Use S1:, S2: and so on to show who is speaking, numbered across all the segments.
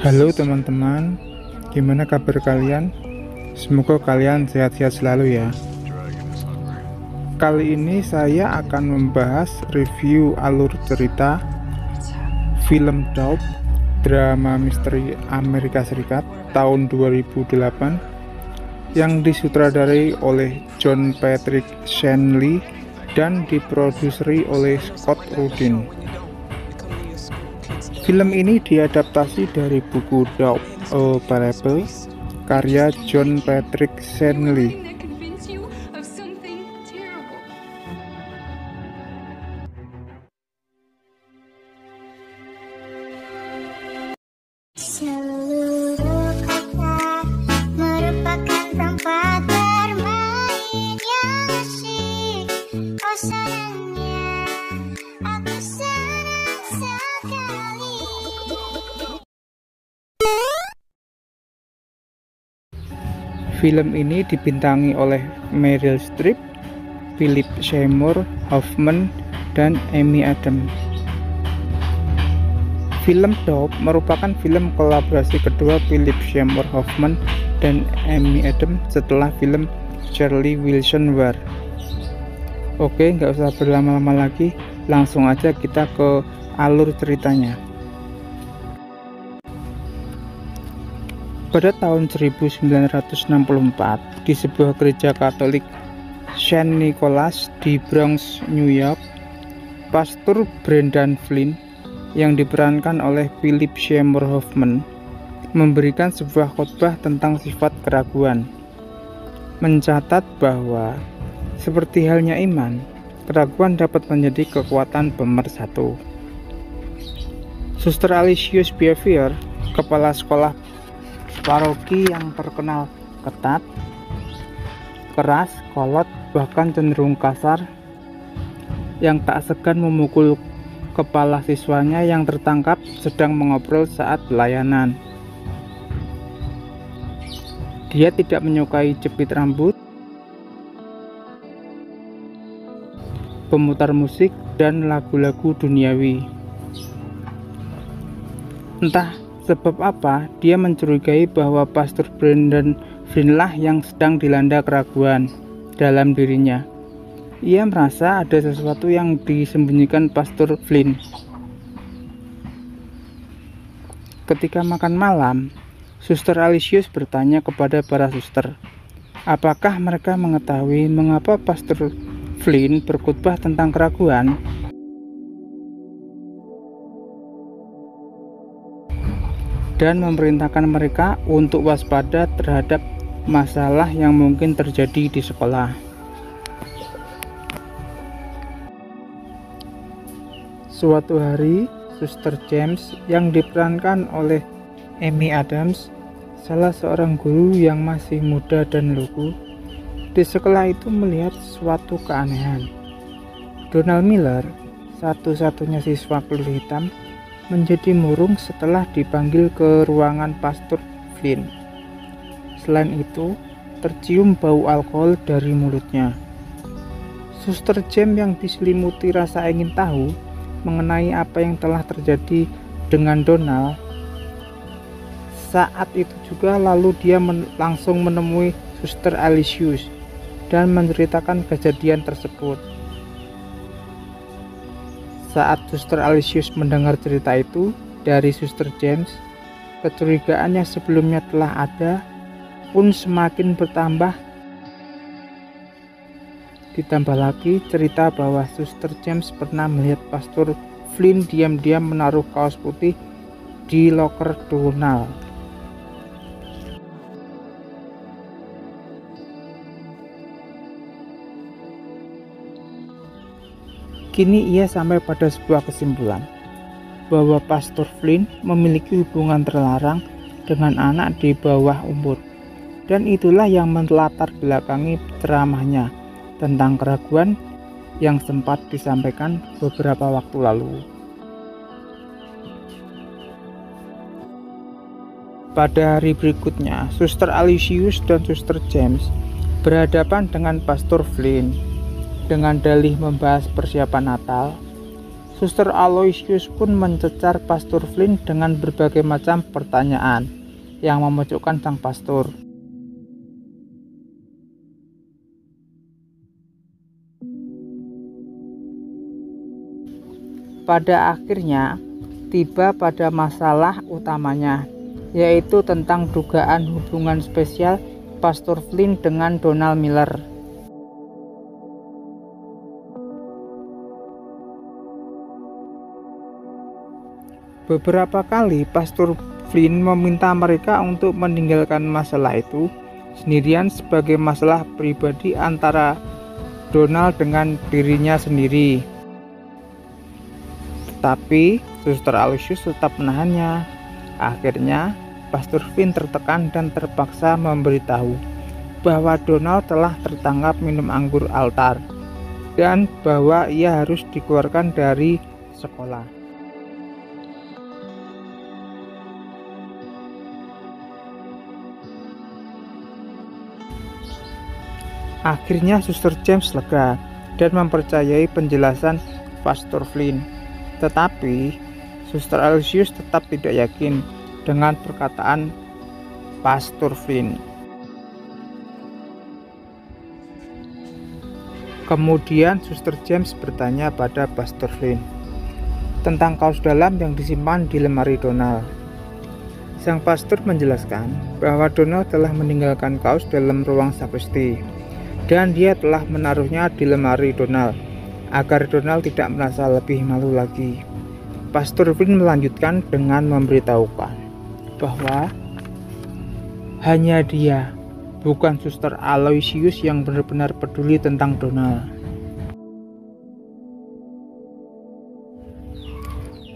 S1: Halo teman-teman, gimana kabar kalian? Semoga kalian sehat-sehat selalu ya. Kali ini saya akan membahas review alur cerita film Dope, drama misteri Amerika Serikat tahun 2008 yang disutradarai oleh John Patrick Shanley dan diproduseri oleh Scott Rudin. Film ini diadaptasi dari buku Dope, A Parable karya John Patrick Shanley.
S2: Seluruh kota merupakan tempat bermain yang asyik. Oh sayangnya, aku senang sekali.
S1: Film ini dibintangi oleh Meryl Streep, Philip Seymour Hoffman, dan Amy Adams. Film Dope merupakan film kolaborasi kedua Philip Seymour Hoffman dan Amy Adams setelah film Charlie Wilson War. Oke, nggak usah berlama-lama lagi, langsung aja kita ke alur ceritanya. Pada tahun 1964, di sebuah gereja Katolik Saint Nicholas di Bronx, New York, Pastor Brendan Flynn yang diperankan oleh Philip Seymour Hoffman memberikan sebuah khotbah tentang sifat keraguan, mencatat bahwa seperti halnya iman, keraguan dapat menjadi kekuatan pemersatu. Suster Alicius Behavior, kepala sekolah paroki yang terkenal ketat, keras, kolot, bahkan cenderung kasar, yang tak segan memukul kepala siswanya yang tertangkap sedang mengobrol saat pelayanan. Dia tidak menyukai jepit rambut, pemutar musik, dan lagu-lagu duniawi. Entah sebab apa, dia mencurigai bahwa Pastor Brendan Flynn lah yang sedang dilanda keraguan dalam dirinya. Ia merasa ada sesuatu yang disembunyikan Pastor Flynn. Ketika makan malam, Suster Alicius bertanya kepada para suster, apakah mereka mengetahui mengapa Pastor Flynn berkhotbah tentang keraguan? Dan memerintahkan mereka untuk waspada terhadap masalah yang mungkin terjadi di sekolah. Suatu hari, Suster James yang diperankan oleh Amy Adams, salah seorang guru yang masih muda dan lugu, di sekolah itu melihat suatu keanehan. Donald Miller, satu-satunya siswa kulit hitam, menjadi murung setelah dipanggil ke ruangan Pastor Flynn. Selain itu, tercium bau alkohol dari mulutnya. Suster James yang diselimuti rasa ingin tahu mengenai apa yang telah terjadi dengan Donald. Saat itu juga lalu dia langsung menemui Suster Alicius dan menceritakan kejadian tersebut. Saat Suster Alicius mendengar cerita itu dari Suster James, kecurigaan yang sebelumnya telah ada pun semakin bertambah. Ditambah lagi cerita bahwa Suster James pernah melihat Pastor Flynn diam-diam menaruh kaos putih di loker Donald. Kini ia sampai pada sebuah kesimpulan bahwa Pastor Flynn memiliki hubungan terlarang dengan anak di bawah umur, dan itulah yang melatar belakangi ceramahnya tentang keraguan yang sempat disampaikan beberapa waktu lalu. Pada hari berikutnya, Suster Alicius dan Suster James berhadapan dengan Pastor Flynn. Dengan dalih membahas persiapan Natal, Suster Aloysius pun mencecar Pastor Flynn dengan berbagai macam pertanyaan yang memojokkan sang pastor. Pada akhirnya tiba pada masalah utamanya, yaitu tentang dugaan hubungan spesial Pastor Flynn dengan Donald Miller. Beberapa kali Pastor Flynn meminta mereka untuk meninggalkan masalah itu sendirian sebagai masalah pribadi antara Donald dengan dirinya sendiri. Tetapi Suster Aloysius tetap menahannya. Akhirnya Pastor Flynn tertekan dan terpaksa memberitahu bahwa Donald telah tertangkap minum anggur altar dan bahwa ia harus dikeluarkan dari sekolah. Akhirnya Suster James lega dan mempercayai penjelasan Pastor Flynn. Tetapi Suster Aloysius tetap tidak yakin dengan perkataan Pastor Flynn. Kemudian Suster James bertanya pada Pastor Flynn tentang kaos dalam yang disimpan di lemari Donald. Sang pastor menjelaskan bahwa Donald telah meninggalkan kaos dalam ruang sakristi dan dia telah menaruhnya di lemari Donald agar Donald tidak merasa lebih malu lagi. Pastor Flynn melanjutkan dengan memberitahukan bahwa hanya dia, bukan Suster Aloysius, yang benar-benar peduli tentang Donald.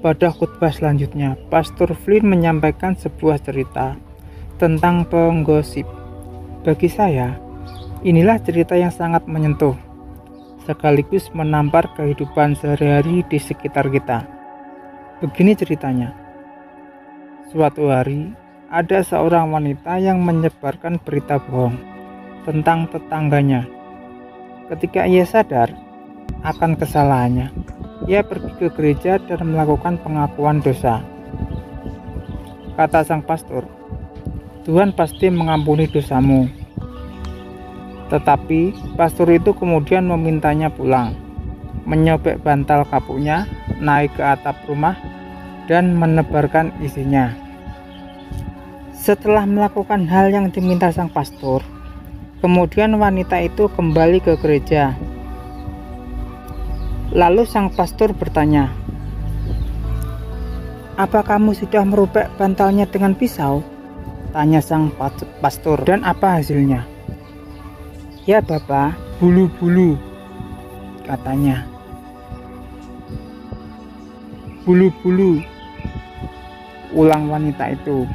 S1: Pada khotbah selanjutnya, Pastor Flynn menyampaikan sebuah cerita tentang penggosip. Bagi saya, inilah cerita yang sangat menyentuh, sekaligus menampar kehidupan sehari-hari di sekitar kita. Begini ceritanya. Suatu hari, ada seorang wanita yang menyebarkan berita bohong tentang tetangganya. Ketika ia sadar akan kesalahannya, ia pergi ke gereja dan melakukan pengakuan dosa. Kata sang pastor, "Tuhan pasti mengampuni dosamu." Tetapi pastor itu kemudian memintanya pulang, menyobek bantal kapuknya, naik ke atap rumah, dan menebarkan isinya. Setelah melakukan hal yang diminta sang pastor, kemudian wanita itu kembali ke gereja. Lalu sang pastor bertanya, "Apa kamu sudah merobek bantalnya dengan pisau?" Tanya sang pastor. "Dan apa hasilnya?" "Ya Bapak, bulu-bulu," katanya. "Bulu-bulu," ulang wanita itu.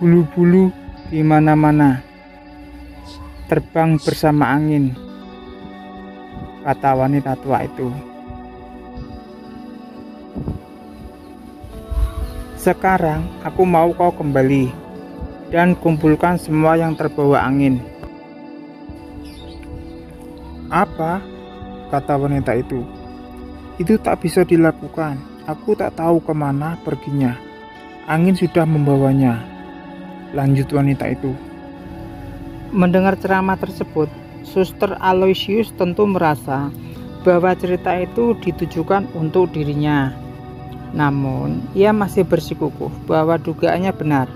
S1: "Bulu-bulu di mana-mana, terbang bersama angin," kata wanita tua itu. "Sekarang aku mau kau kembali dan kumpulkan semua yang terbawa angin." "Apa?" kata wanita itu. "Itu tak bisa dilakukan. Aku tak tahu kemana perginya. Angin sudah membawanya," lanjut wanita itu. Mendengar ceramah tersebut, Suster Aloysius tentu merasa bahwa cerita itu ditujukan untuk dirinya. Namun, ia masih bersikukuh bahwa dugaannya benar.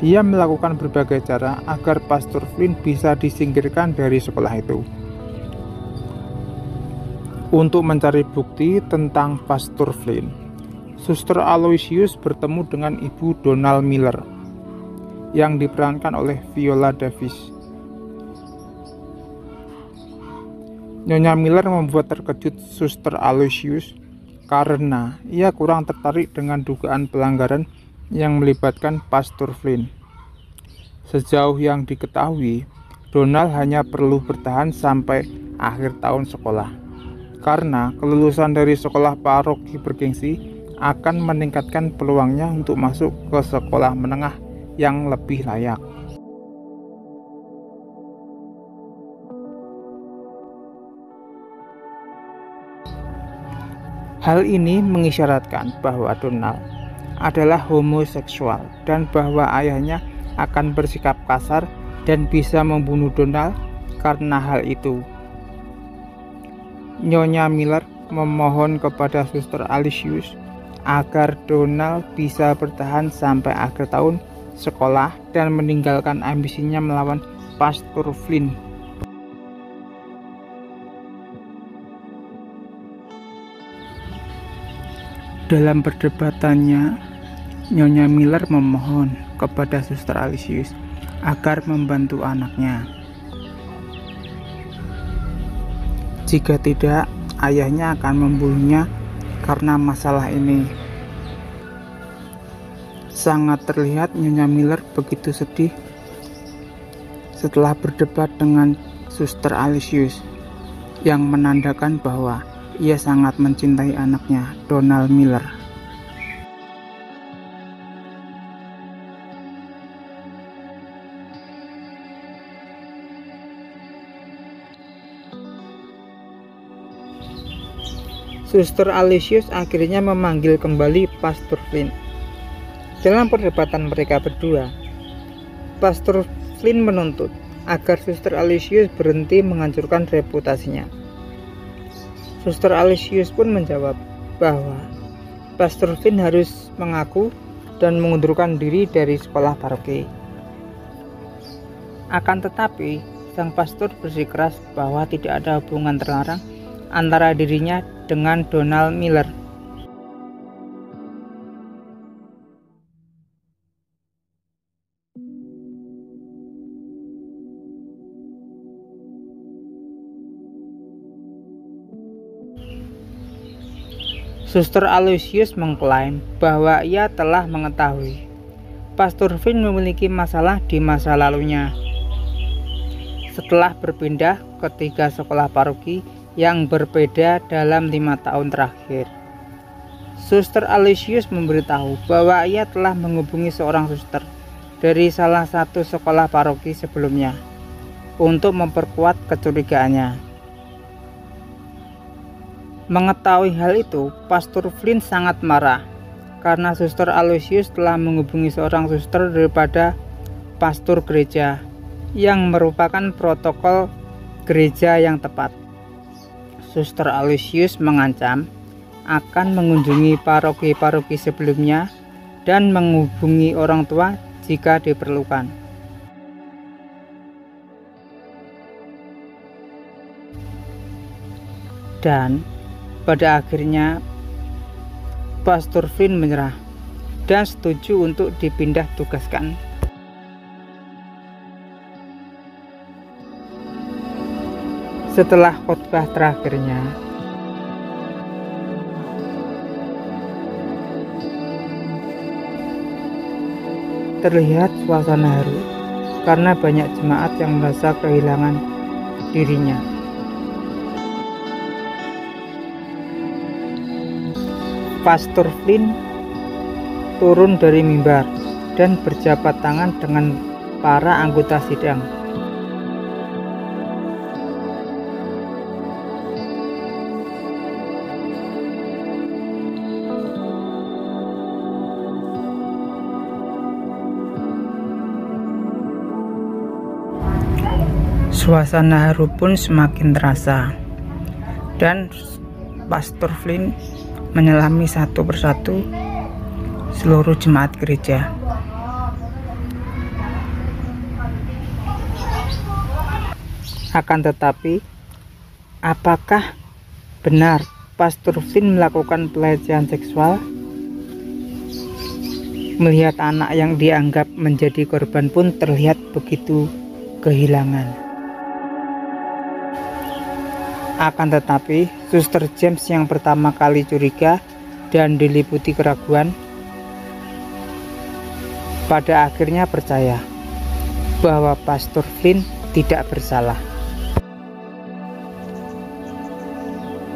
S1: Ia melakukan berbagai cara agar Pastor Flynn bisa disingkirkan dari sekolah itu. Untuk mencari bukti tentang Pastor Flynn, Suster Aloysius bertemu dengan Ibu Donald Miller yang diperankan oleh Viola Davis. Nyonya Miller membuat terkejut Suster Aloysius karena ia kurang tertarik dengan dugaan pelanggaran yang melibatkan Pastor Flynn. Sejauh yang diketahui, Donald hanya perlu bertahan sampai akhir tahun sekolah, karena kelulusan dari sekolah paroki bergengsi akan meningkatkan peluangnya untuk masuk ke sekolah menengah yang lebih layak. Hal ini mengisyaratkan bahwa Donald adalah homoseksual dan bahwa ayahnya akan bersikap kasar dan bisa membunuh Donald karena hal itu. Nyonya Miller memohon kepada Suster Alicius agar Donald bisa bertahan sampai akhir tahun sekolah dan meninggalkan ambisinya melawan Pastor Flynn. Dalam perdebatannya, Nyonya Miller memohon kepada Suster Alicius agar membantu anaknya. Jika tidak, ayahnya akan membunuhnya karena masalah ini. Sangat terlihat Nyonya Miller begitu sedih setelah berdebat dengan Suster Alicius, yang menandakan bahwa ia sangat mencintai anaknya, Donald Miller. Suster Alicius akhirnya memanggil kembali Pastor Flynn. Dalam perdebatan mereka berdua, Pastor Flynn menuntut agar Suster Alicius berhenti menghancurkan reputasinya. Suster Alicius pun menjawab bahwa Pastor Flynn harus mengaku dan mengundurkan diri dari sekolah paroki. Akan tetapi, sang pastor bersikeras bahwa tidak ada hubungan terlarang antara dirinya dengan Donald Miller. Suster Alicius mengklaim bahwa ia telah mengetahui Pastor Flynn memiliki masalah di masa lalunya setelah berpindah ke 3 sekolah paroki yang berbeda dalam 5 tahun terakhir. Suster Alicius memberitahu bahwa ia telah menghubungi seorang suster dari salah satu sekolah paroki sebelumnya untuk memperkuat kecurigaannya. Mengetahui hal itu, Pastor Flynn sangat marah karena Suster Alicius telah menghubungi seorang suster daripada pastor gereja, yang merupakan protokol gereja yang tepat. Suster Alicius mengancam akan mengunjungi paroki-paroki sebelumnya dan menghubungi orang tua jika diperlukan. Dan pada akhirnya Pastor Flynn menyerah dan setuju untuk dipindah tugaskan. Setelah khotbah terakhirnya, terlihat suasana haru karena banyak jemaat yang merasa kehilangan dirinya. Pastor Flynn turun dari mimbar dan berjabat tangan dengan para anggota sidang. Suasana haru pun semakin terasa, dan Pastor Flynn menyelami satu persatu seluruh jemaat gereja. Akan tetapi, apakah benar Pastor Flynn melakukan pelecehan seksual? Melihat anak yang dianggap menjadi korban pun terlihat begitu kehilangan. Akan tetapi, Suster James yang pertama kali curiga dan diliputi keraguan, pada akhirnya percaya bahwa Pastor Flynn tidak bersalah.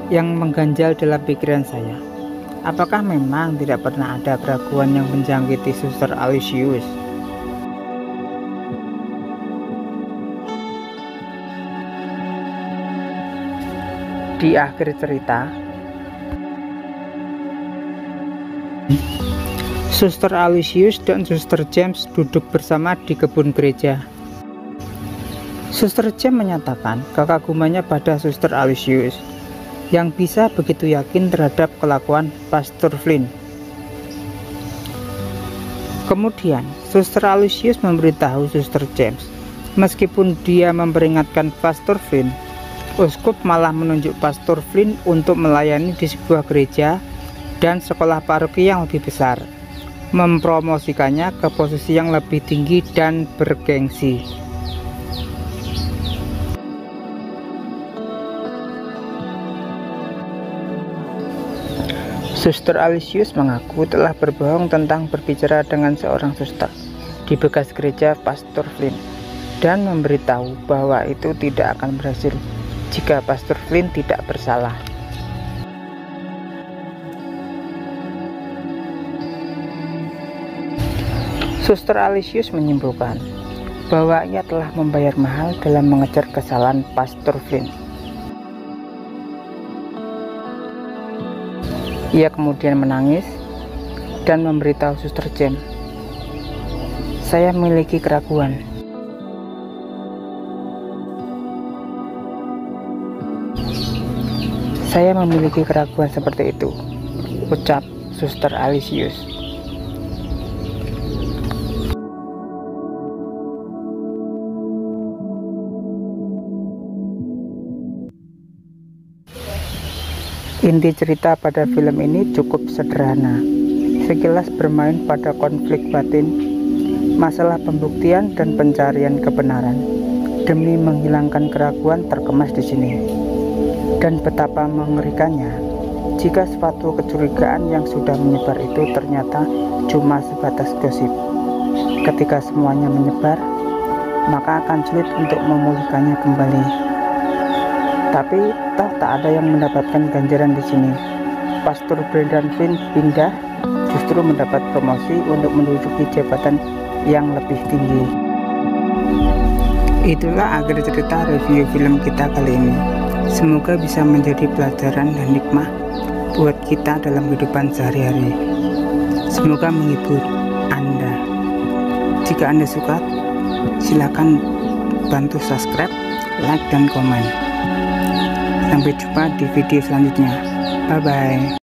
S1: Yang mengganjal dalam pikiran saya, apakah memang tidak pernah ada keraguan yang menjangkiti Suster Alicius? Di akhir cerita, Suster Aloysius dan Suster James duduk bersama di kebun gereja. Suster James menyatakan kekagumannya pada Suster Aloysius yang bisa begitu yakin terhadap kelakuan Pastor Flynn. Kemudian Suster Aloysius memberitahu Suster James, meskipun dia memperingatkan Pastor Flynn, uskup malah menunjuk Pastor Flynn untuk melayani di sebuah gereja dan sekolah paroki yang lebih besar, mempromosikannya ke posisi yang lebih tinggi dan bergengsi. Suster Aloysius mengaku telah berbohong tentang berbicara dengan seorang suster di bekas gereja Pastor Flynn dan memberitahu bahwa itu tidak akan berhasil jika Pastor Flynn tidak bersalah. Suster Aloysius menyimpulkan bahwa ia telah membayar mahal dalam mengejar kesalahan Pastor Flynn. Ia kemudian menangis dan memberitahu Suster James, "Saya memiliki keraguan. Saya memiliki keraguan seperti itu," ucap Suster Aloysius. Inti cerita pada film ini cukup sederhana, sekilas bermain pada konflik batin, masalah pembuktian dan pencarian kebenaran demi menghilangkan keraguan terkemas di sini. Dan betapa mengerikannya jika suatu kecurigaan yang sudah menyebar itu ternyata cuma sebatas gosip. Ketika semuanya menyebar, maka akan sulit untuk memulihkannya kembali. Tapi toh tak ada yang mendapatkan ganjaran di sini. Pastor Brendan Flynn pindah justru mendapat promosi untuk menduduki jabatan yang lebih tinggi. Itulah akhir cerita review film kita kali ini. Semoga bisa menjadi pelajaran dan hikmah buat kita dalam kehidupan sehari-hari. Semoga menghibur Anda. Jika Anda suka, silakan bantu subscribe, like, dan komen. Sampai jumpa di video selanjutnya. Bye bye.